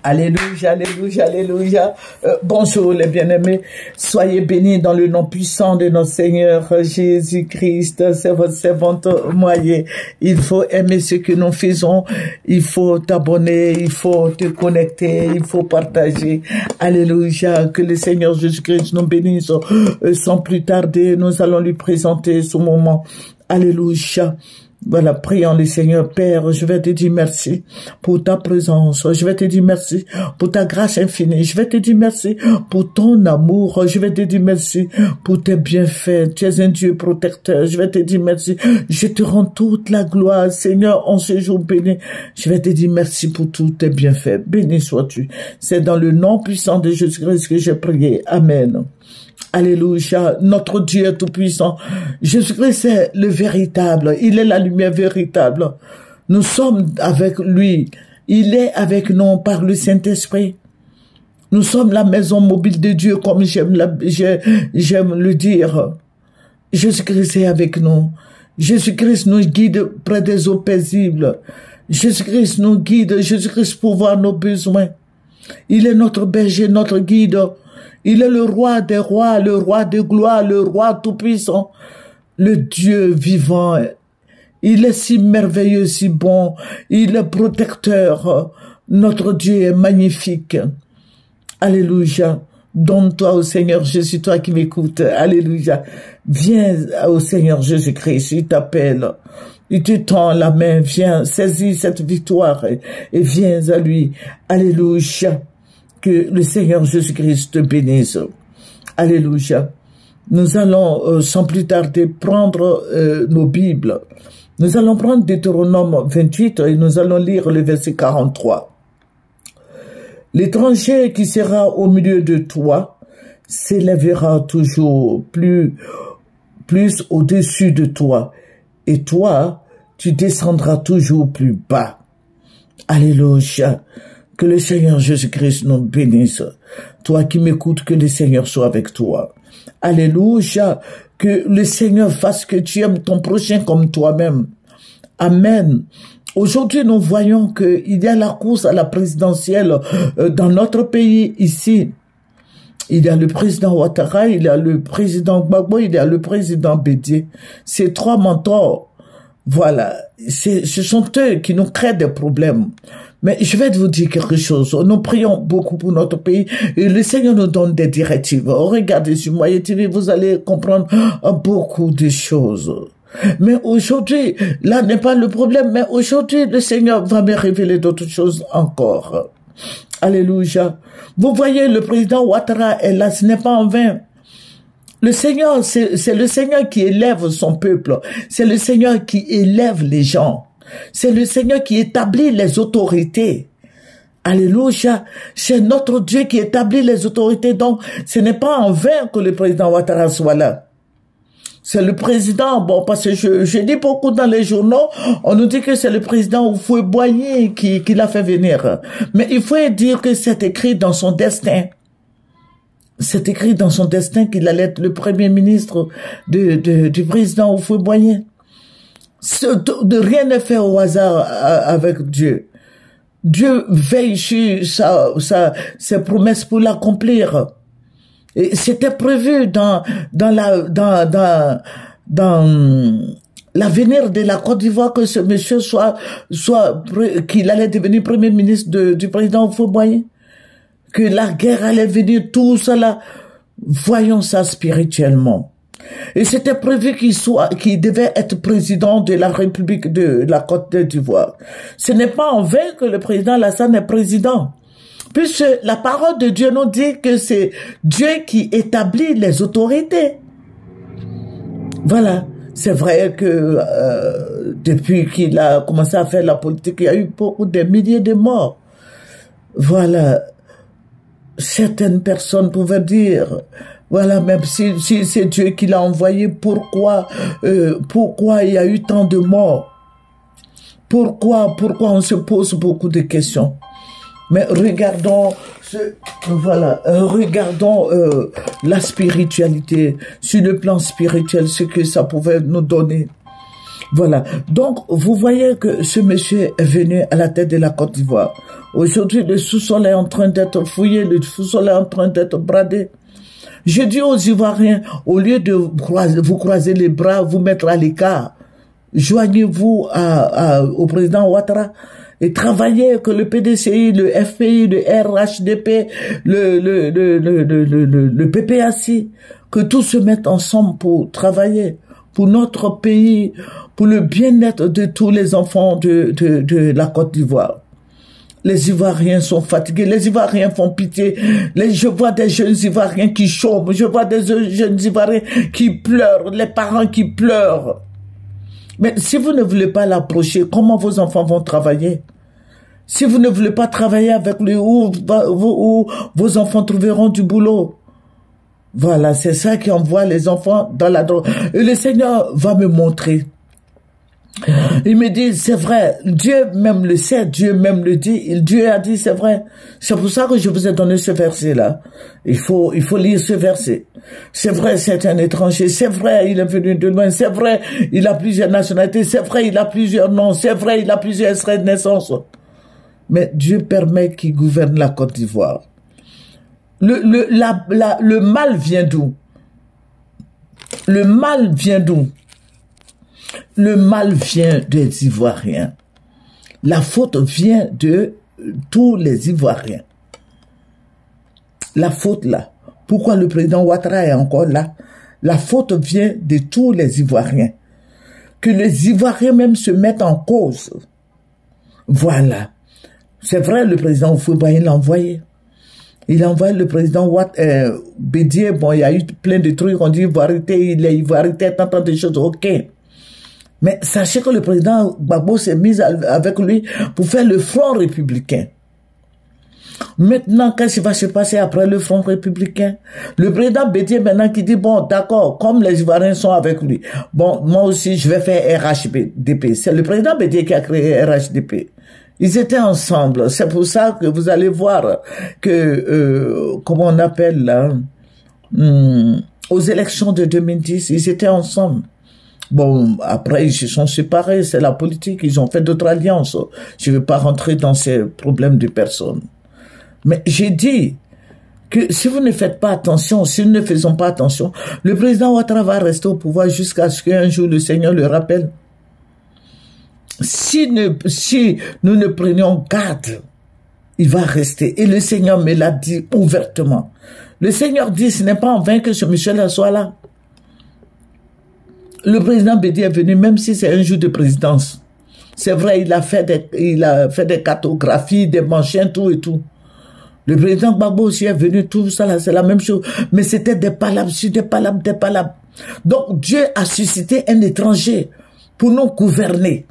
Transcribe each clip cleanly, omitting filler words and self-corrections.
Alléluia, alléluia, alléluia. Bonjour les bien-aimés. Soyez bénis dans le nom puissant de notre Seigneur Jésus-Christ. C'est votre servante Moyer. Il faut aimer ce que nous faisons. Il faut t'abonner. Il faut te connecter. Il faut partager. Alléluia. Que le Seigneur Jésus-Christ nous bénisse. Sans plus tarder, nous allons lui présenter ce moment. Alléluia. Voilà, prions le Seigneur. Père, je vais te dire merci pour ta présence. Je vais te dire merci pour ta grâce infinie. Je vais te dire merci pour ton amour. Je vais te dire merci pour tes bienfaits. Tu es un Dieu protecteur. Je vais te dire merci. Je te rends toute la gloire, Seigneur, en ce jour béni. Je vais te dire merci pour tous tes bienfaits. Béni sois-tu. C'est dans le nom puissant de Jésus-Christ que j'ai prié. Amen. Alléluia, notre Dieu est tout-puissant. Jésus-Christ est le véritable. Il est la lumière véritable. Nous sommes avec lui. Il est avec nous par le Saint-Esprit. Nous sommes la maison mobile de Dieu, comme j'aime le dire. Jésus-Christ est avec nous. Jésus-Christ nous guide près des eaux paisibles. Jésus-Christ nous guide. Jésus-Christ pourvoit nos besoins. Il est notre berger, notre guide. Il est le roi des rois, le roi de gloire, le roi tout-puissant, le Dieu vivant. Il est si merveilleux, si bon. Il est protecteur. Notre Dieu est magnifique. Alléluia. Donne-toi au Seigneur Jésus, toi qui m'écoutes. Alléluia. Viens au Seigneur Jésus-Christ. Il t'appelle. Il te tend la main. Viens, saisis cette victoire et viens à lui. Alléluia. Que le Seigneur Jésus-Christ te bénisse. Alléluia. Nous allons, sans plus tarder, prendre nos Bibles. Nous allons prendre Deutéronome 28 et nous allons lire le verset 43. L'étranger qui sera au milieu de toi s'élèvera toujours plus au-dessus de toi. Et toi, tu descendras toujours plus bas. Alléluia. Que le Seigneur Jésus-Christ nous bénisse. Toi qui m'écoutes, que le Seigneur soit avec toi. Alléluia. Que le Seigneur fasse que tu aimes ton prochain comme toi-même. Amen. Aujourd'hui, nous voyons qu'il y a la course à la présidentielle dans notre pays ici. Il y a le président Ouattara, il y a le président Gbagbo, il y a le président Bédié. Ces trois mentors, voilà, ce sont eux qui nous créent des problèmes. Mais je vais vous dire quelque chose. Nous prions beaucoup pour notre pays et le Seigneur nous donne des directives. Regardez sur Moyer TV, vous allez comprendre beaucoup de choses. Mais aujourd'hui, là n'est pas le problème, mais aujourd'hui, le Seigneur va me révéler d'autres choses encore. Alléluia. Vous voyez, le président Ouattara est là, ce n'est pas en vain. Le Seigneur, c'est le Seigneur qui élève son peuple. C'est le Seigneur qui élève les gens. C'est le Seigneur qui établit les autorités. Alléluia. C'est notre Dieu qui établit les autorités. Donc, ce n'est pas en vain que le président Ouattara soit là. C'est le président, bon, parce que je dis beaucoup dans les journaux, on nous dit que c'est le président Houphouët-Boigny qui l'a fait venir. Mais il faut dire que c'est écrit dans son destin. C'est écrit dans son destin qu'il allait être le premier ministre du président Houphouët-Boigny. Rien n'est fait au hasard avec Dieu. Dieu veille sur ses promesses pour l'accomplir. Et c'était prévu dans l'avenir de la Côte d'Ivoire que ce monsieur qu'il allait devenir premier ministre du président Houphouët-Boigny. Que la guerre allait venir, tout cela. Voyons ça spirituellement. Et c'était prévu qu'il devait être président de la République de la Côte d'Ivoire. Ce n'est pas en vain que le président Alassane est président. Puisque la parole de Dieu nous dit que c'est Dieu qui établit les autorités. Voilà. C'est vrai que depuis qu'il a commencé à faire la politique, il y a eu des milliers de morts. Voilà. Certaines personnes pouvaient dire, voilà, même si c'est Dieu qui l'a envoyé, pourquoi il y a eu tant de morts? Pourquoi on se pose beaucoup de questions? Mais regardons regardons la spiritualité, sur le plan spirituel, ce que ça pouvait nous donner. Voilà. Donc, vous voyez que ce monsieur est venu à la tête de la Côte d'Ivoire. Aujourd'hui, le sous-sol est en train d'être fouillé, le sous-sol est en train d'être bradé. Je dis aux Ivoiriens, au lieu de vous croiser les bras, vous mettre à l'écart, joignez-vous au président Ouattara et travaillez que le PDCI, le FPI, le RHDP, le PPAC, que tous se mettent ensemble pour travailler pour notre pays, pour le bien-être de tous les enfants de la Côte d'Ivoire. Les Ivoiriens sont fatigués, les Ivoiriens font pitié. Je vois des jeunes Ivoiriens qui chôment, je vois des jeunes Ivoiriens qui pleurent, les parents qui pleurent. Mais si vous ne voulez pas l'approcher, comment vos enfants vont travailler? Si vous ne voulez pas travailler avec lui, où vos enfants trouveront du boulot? Voilà, c'est ça qui envoie les enfants dans la drogue. Et le Seigneur va me montrer. Il me dit, c'est vrai, Dieu même le sait, Dieu même le dit, Dieu a dit, c'est vrai. C'est pour ça que je vous ai donné ce verset-là. Il faut lire ce verset. C'est vrai, c'est un étranger, c'est vrai, il est venu de loin, c'est vrai, il a plusieurs nationalités, c'est vrai, il a plusieurs noms, c'est vrai, il a plusieurs extraits de naissance. Mais Dieu permet qu'il gouverne la Côte d'Ivoire. Le mal vient d'où? Le mal vient d'où? Le mal vient des Ivoiriens. La faute vient de tous les Ivoiriens. La faute là. Pourquoi le président Ouattara est encore là? La faute vient de tous les Ivoiriens. Que les Ivoiriens même se mettent en cause. Voilà. C'est vrai, le président Houphouët-Boigny l'a envoyé. Il a envoyé le président Bédié. Bon, il y a eu plein de trucs. On dit ivoirité, il est ivoirité, tant de choses. Ok. Mais sachez que le président Gbagbo s'est mis avec lui pour faire le front républicain. Maintenant, qu'est-ce qui va se passer après le front républicain? Le président Bédié maintenant qui dit, bon, d'accord, comme les Ivoiriens sont avec lui, bon, moi aussi, je vais faire RHDP. C'est le président Bédié qui a créé RHDP. Ils étaient ensemble. C'est pour ça que vous allez voir que, comment on appelle là, aux élections de 2010, ils étaient ensemble. Bon, après, ils se sont séparés, c'est la politique, ils ont fait d'autres alliances. Je ne vais pas rentrer dans ces problèmes de personnes. Mais j'ai dit que si vous ne faites pas attention, si nous ne faisons pas attention, le président Ouattara va rester au pouvoir jusqu'à ce qu'un jour le Seigneur le rappelle. Si nous ne prenions garde, il va rester. Et le Seigneur me l'a dit ouvertement. Le Seigneur dit, ce n'est pas en vain que ce monsieur-là soit là. Le président Bédié est venu, même si c'est un jour de présidence. C'est vrai, il a fait des cartographies, des manchettes, tout et tout. Le président Gbagbo aussi est venu, tout ça là, c'est la même chose. Mais c'était des palabres sur des palabres, des palabres. Donc Dieu a suscité un étranger pour nous gouverner.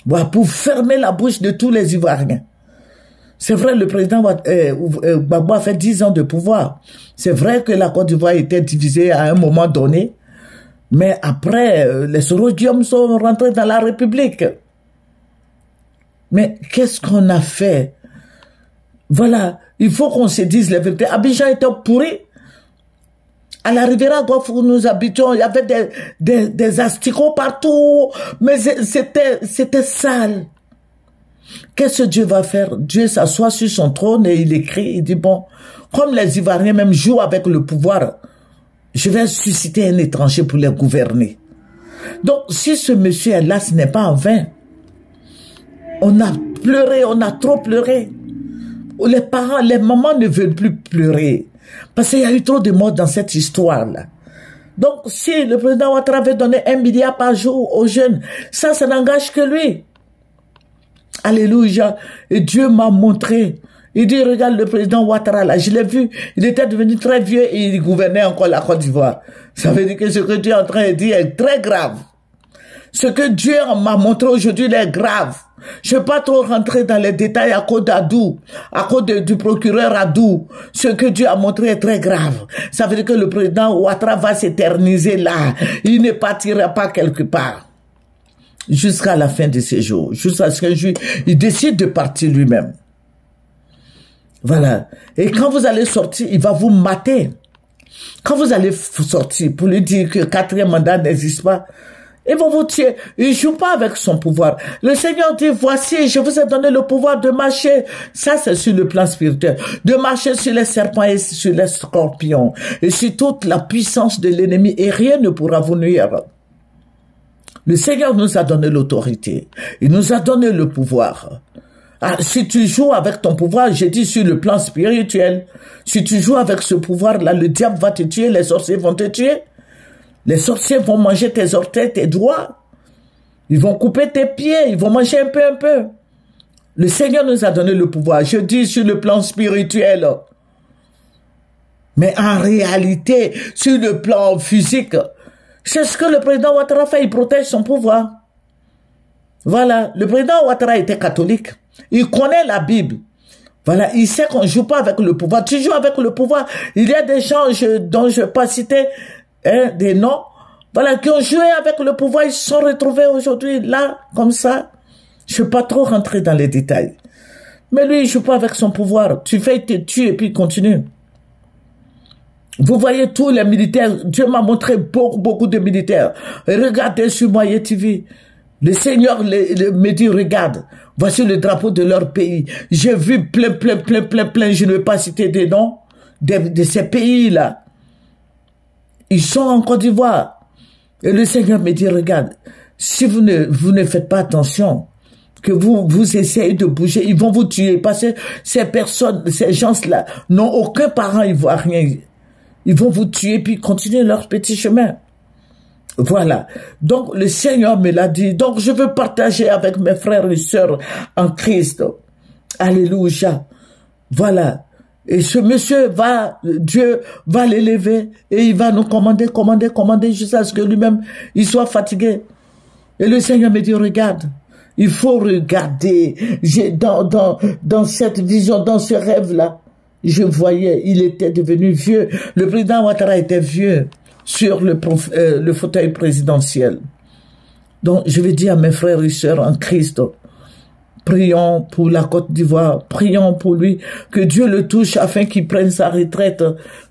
Voilà, pour fermer la bouche de tous les Ivoiriens. C'est vrai, le président Gbagbo a fait 10 ans de pouvoir. C'est vrai que la Côte d'Ivoire était divisée à un moment donné. Mais après, les Sorodium sont rentrés dans la République. Mais qu'est-ce qu'on a fait? Voilà, il faut qu'on se dise la vérité. Abidjan était pourri. À la Riviera Golfe où nous habitions, il y avait des asticots partout. Mais c'était sale. Qu'est-ce que Dieu va faire? Dieu s'assoit sur son trône et il écrit, il dit, bon, comme les Ivoiriens même jouent avec le pouvoir, je vais susciter un étranger pour les gouverner. Donc, si ce monsieur est là, ce n'est pas en vain. On a pleuré, on a trop pleuré. Les parents, les mamans ne veulent plus pleurer. Parce qu'il y a eu trop de morts dans cette histoire-là. Donc, si le président Ouattara avait donné 1 milliard par jour aux jeunes, ça n'engage que lui. Alléluia. Et Dieu m'a montré. Il dit, regarde le président Ouattara là, je l'ai vu, il était devenu très vieux et il gouvernait encore la Côte d'Ivoire. Ça veut dire que ce que Dieu est en train de dire est très grave. Ce que Dieu m'a montré aujourd'hui est grave. Je ne vais pas trop rentrer dans les détails à cause d'Adou, à cause du procureur Adou. Ce que Dieu a montré est très grave. Ça veut dire que le président Ouattara va s'éterniser là. Il ne partira pas quelque part. Jusqu'à la fin de ses jours. Jusqu'à ce qu'un jour, il décide de partir lui-même. Voilà. Et quand vous allez sortir, il va vous mater. Quand vous allez sortir pour lui dire que 4e mandat n'existe pas, Ils vont vous tuer. Il ne joue pas avec son pouvoir. Le Seigneur dit, voici, je vous ai donné le pouvoir de marcher. Ça, c'est sur le plan spirituel. De marcher sur les serpents et sur les scorpions. Et sur toute la puissance de l'ennemi. Et rien ne pourra vous nuire. Le Seigneur nous a donné l'autorité. Il nous a donné le pouvoir. Ah, si tu joues avec ton pouvoir, j'ai dit sur le plan spirituel, si tu joues avec ce pouvoir-là, le diable va te tuer, les sorciers vont te tuer. Les sorciers vont manger tes orteils, tes doigts. Ils vont couper tes pieds, ils vont manger un peu. Le Seigneur nous a donné le pouvoir. Je dis sur le plan spirituel. Mais en réalité, sur le plan physique, c'est ce que le président Ouattara fait, il protège son pouvoir. Voilà, le président Ouattara était catholique. Il connaît la Bible. Voilà, il sait qu'on ne joue pas avec le pouvoir. Tu joues avec le pouvoir. Il y a des gens dont je ne vais pas citer des noms, voilà, qui ont joué avec le pouvoir, ils se sont retrouvés aujourd'hui là, comme ça. Je ne vais pas trop rentrer dans les détails. Mais lui, il ne joue pas avec son pouvoir. Tu fais, il te tue et puis il continue. Vous voyez tous les militaires, Dieu m'a montré beaucoup de militaires. Regardez sur Moyen TV. Le Seigneur me dit, regarde, voici le drapeau de leur pays. J'ai vu plein, je ne vais pas citer des noms de ces pays-là. Ils sont en Côte d'Ivoire. Et le Seigneur me dit, regarde, si vous ne faites pas attention, que vous essayez de bouger, ils vont vous tuer. Parce que ces personnes, ces gens-là, n'ont aucun parent ivoirien. Ils vont vous tuer puis continuer leur petit chemin. Voilà. Donc, le Seigneur me l'a dit. Donc, je veux partager avec mes frères et sœurs en Christ. Alléluia. Voilà. Et ce monsieur Dieu va l'élever et il va nous commander jusqu'à ce que lui-même, il soit fatigué. Et le Seigneur me dit, regarde, il faut regarder. Dans cette vision, dans ce rêve-là, je voyais, il était devenu vieux. Le président Ouattara était vieux sur le fauteuil présidentiel. Donc, je vais dire à mes frères et sœurs en Christ, prions pour la Côte d'Ivoire, prions pour lui, que Dieu le touche afin qu'il prenne sa retraite,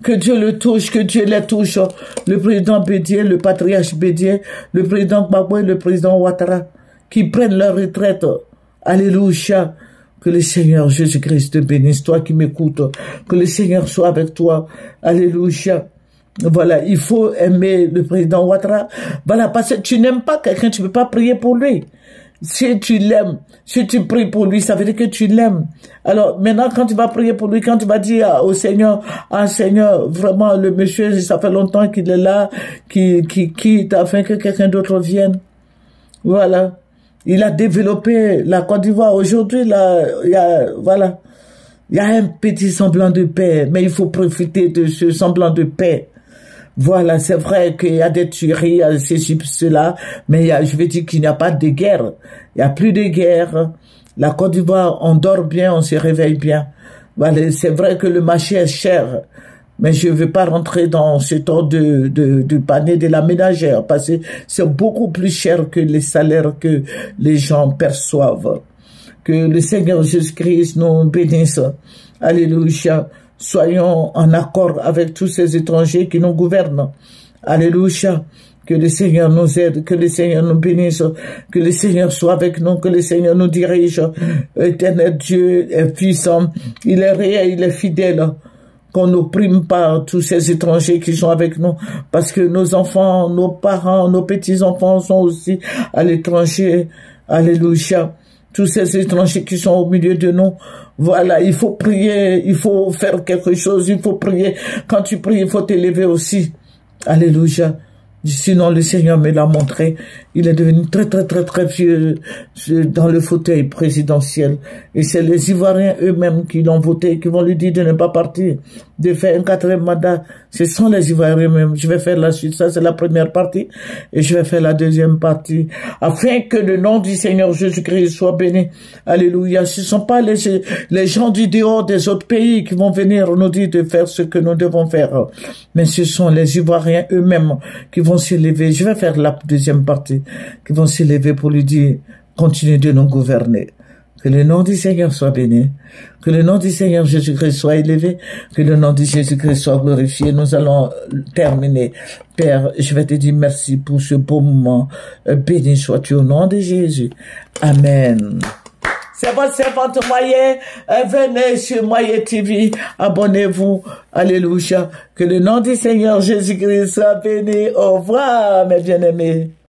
que Dieu le touche, que Dieu les touche, le président Bédié, le patriarche Bédié, le président Gbagbo et le président Ouattara, qui prennent leur retraite. Alléluia. Que le Seigneur Jésus-Christ te bénisse, toi qui m'écoutes, que le Seigneur soit avec toi. Alléluia. Voilà, il faut aimer le président Ouattara. Voilà, parce que tu n'aimes pas quelqu'un, tu ne peux pas prier pour lui. Si tu l'aimes, si tu pries pour lui, ça veut dire que tu l'aimes. Alors, maintenant, quand tu vas prier pour lui, quand tu vas dire au Seigneur, ah Seigneur, vraiment, le monsieur, ça fait longtemps qu'il est là, qui quitte afin que quelqu'un d'autre vienne. Voilà. Il a développé la Côte d'Ivoire. Aujourd'hui, là, il y a un petit semblant de paix, mais il faut profiter de ce semblant de paix. Voilà, c'est vrai qu'il y a des tueries, il y a cela, mais je veux dire qu'il n'y a pas de guerre. Il n'y a plus de guerre. La Côte d'Ivoire, on dort bien, on se réveille bien. Voilà, c'est vrai que le marché est cher, mais je ne veux pas rentrer dans ce temps de panier de la ménagère, parce que c'est beaucoup plus cher que les salaires que les gens perçoivent. Que le Seigneur Jésus-Christ nous bénisse. Alléluia. Soyons en accord avec tous ces étrangers qui nous gouvernent. Alléluia. Que le Seigneur nous aide, que le Seigneur nous bénisse, que le Seigneur soit avec nous, que le Seigneur nous dirige. Éternel Dieu est puissant, il est réel, il est fidèle. Qu'on n'opprime pas tous ces étrangers qui sont avec nous, parce que nos enfants, nos parents, nos petits-enfants sont aussi à l'étranger. Alléluia. Tous ces étrangers qui sont au milieu de nous, voilà, il faut prier, il faut faire quelque chose, il faut prier. Quand tu pries, il faut t'élever aussi. Alléluia. Sinon, le Seigneur me l'a montré. Il est devenu très vieux dans le fauteuil présidentiel. Et c'est les Ivoiriens eux-mêmes qui l'ont voté, qui vont lui dire de ne pas partir, de faire un 4e mandat. Ce sont les Ivoiriens eux-mêmes. Je vais faire la suite. Ça, c'est la première partie. Et je vais faire la deuxième partie. Afin que le nom du Seigneur Jésus-Christ soit béni. Alléluia. Ce ne sont pas les gens du dehors des autres pays qui vont venir nous dire de faire ce que nous devons faire. Mais ce sont les Ivoiriens eux-mêmes qui vont s'élever. Je vais faire la deuxième partie. Qui vont s'élever pour lui dire, continue de nous gouverner. Que le nom du Seigneur soit béni. Que le nom du Seigneur Jésus-Christ soit élevé. Que le nom de Jésus-Christ soit glorifié. Nous allons terminer. Père, je vais te dire merci pour ce beau moment. Béni sois-tu au nom de Jésus. Amen. C'est votre servante Moyen. Venez sur Moyen TV. Abonnez-vous. Alléluia. Que le nom du Seigneur Jésus-Christ soit béni. Au revoir, mes bien-aimés.